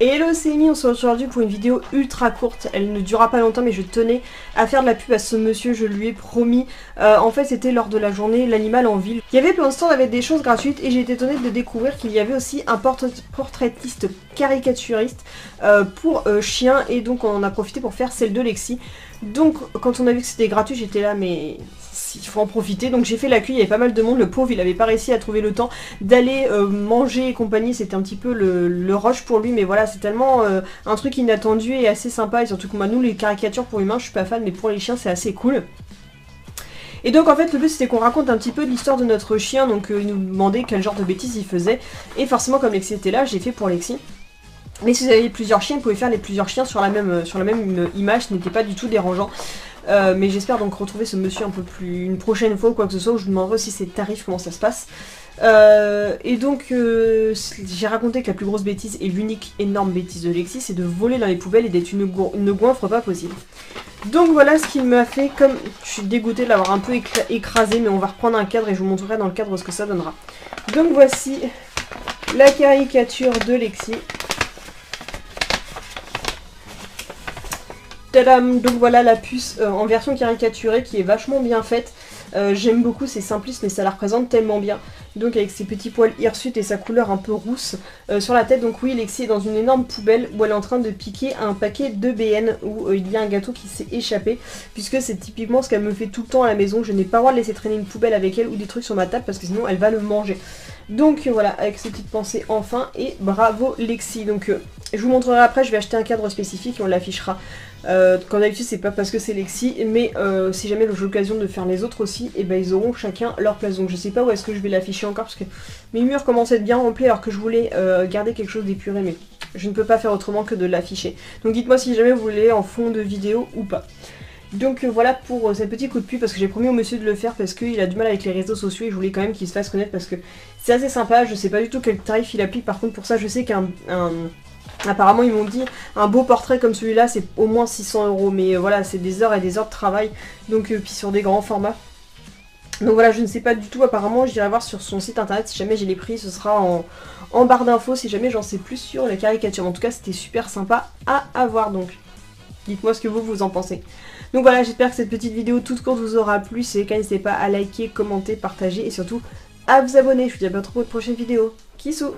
Hello, c'est Amy, on se retrouve aujourd'hui pour une vidéo ultra courte, elle ne durera pas longtemps mais je tenais à faire de la pub à ce monsieur, je lui ai promis. En fait c'était lors de la journée l'animal en ville. Il y avait pour l'instant avec des choses gratuites et j'ai été étonnée de découvrir qu'il y avait aussi un portraitiste caricaturiste pour chiens et donc on en a profité pour faire celle de Lexi. Donc quand on a vu que c'était gratuit j'étais là mais il faut en profiter, donc j'ai fait la queue, il y avait pas mal de monde, le pauvre il avait pas réussi à trouver le temps d'aller manger et compagnie, c'était un petit peu le rush pour lui, mais voilà c'est tellement un truc inattendu et assez sympa, et surtout que moi nous les caricatures pour humains je suis pas fan, mais pour les chiens c'est assez cool. Et donc en fait le but c'était qu'on raconte un petit peu l'histoire de notre chien, donc il nous demandait quel genre de bêtises il faisait, et forcément comme Lexi était là, j'ai fait pour Lexi. Mais si vous avez plusieurs chiens, vous pouvez faire les plusieurs chiens sur la même image, ce n'était pas du tout dérangeant. Mais j'espère donc retrouver ce monsieur un peu plus une prochaine fois ou quoi que ce soit, où je vous demanderai aussi ses tarifs, comment ça se passe. Et donc j'ai raconté que la plus grosse bêtise et l'unique énorme bêtise de Lexi, c'est de voler dans les poubelles et d'être une goinfre pas possible. Donc voilà ce qu'il m'a fait, comme je suis dégoûtée de l'avoir un peu écrasé, mais on va reprendre un cadre et je vous montrerai dans le cadre ce que ça donnera. Donc voici la caricature de Lexi. Tadam! Donc voilà la puce en version caricaturée qui est vachement bien faite. J'aime beaucoup, c'est simpliste mais ça la représente tellement bien. Donc avec ses petits poils hirsutes et sa couleur un peu rousse sur la tête. Donc oui, Lexi est dans une énorme poubelle où elle est en train de piquer un paquet de BN où il y a un gâteau qui s'est échappé. Puisque c'est typiquement ce qu'elle me fait tout le temps à la maison. Je n'ai pas le droit de laisser traîner une poubelle avec elle ou des trucs sur ma table parce que sinon elle va le manger. Donc voilà, avec ces petites pensées enfin, et bravo Lexi. Donc je vous montrerai après, je vais acheter un cadre spécifique et on l'affichera. Comme d'habitude c'est pas parce que c'est Lexi, mais si jamais j'ai l'occasion de faire les autres aussi, et ben ils auront chacun leur place. Donc je sais pas où est-ce que je vais l'afficher encore parce que mes murs commencent à être bien remplis alors que je voulais garder quelque chose d'épuré, mais je ne peux pas faire autrement que de l'afficher. Donc dites-moi si jamais vous voulez en fond de vidéo ou pas. Donc voilà pour cette petite coup de pub, parce que j'ai promis au monsieur de le faire parce qu'il a du mal avec les réseaux sociaux et je voulais quand même qu'il se fasse connaître parce que c'est assez sympa. Je sais pas du tout quel tarif il applique, par contre pour ça je sais apparemment ils m'ont dit un beau portrait comme celui-là c'est au moins 600 €, mais voilà c'est des heures et des heures de travail, donc puis sur des grands formats. Donc voilà, je ne sais pas du tout, apparemment j'irai voir sur son site internet, si jamais j'ai les prix ce sera en barre d'infos, si jamais j'en sais plus sur les caricatures. En tout cas c'était super sympa à avoir, donc dites-moi ce que vous en pensez. Donc voilà, j'espère que cette petite vidéo toute courte vous aura plu, si c'est le cas n'hésitez pas à liker, commenter, partager et surtout à vous abonner. Je vous dis à bientôt pour une prochaine vidéo. Kissou!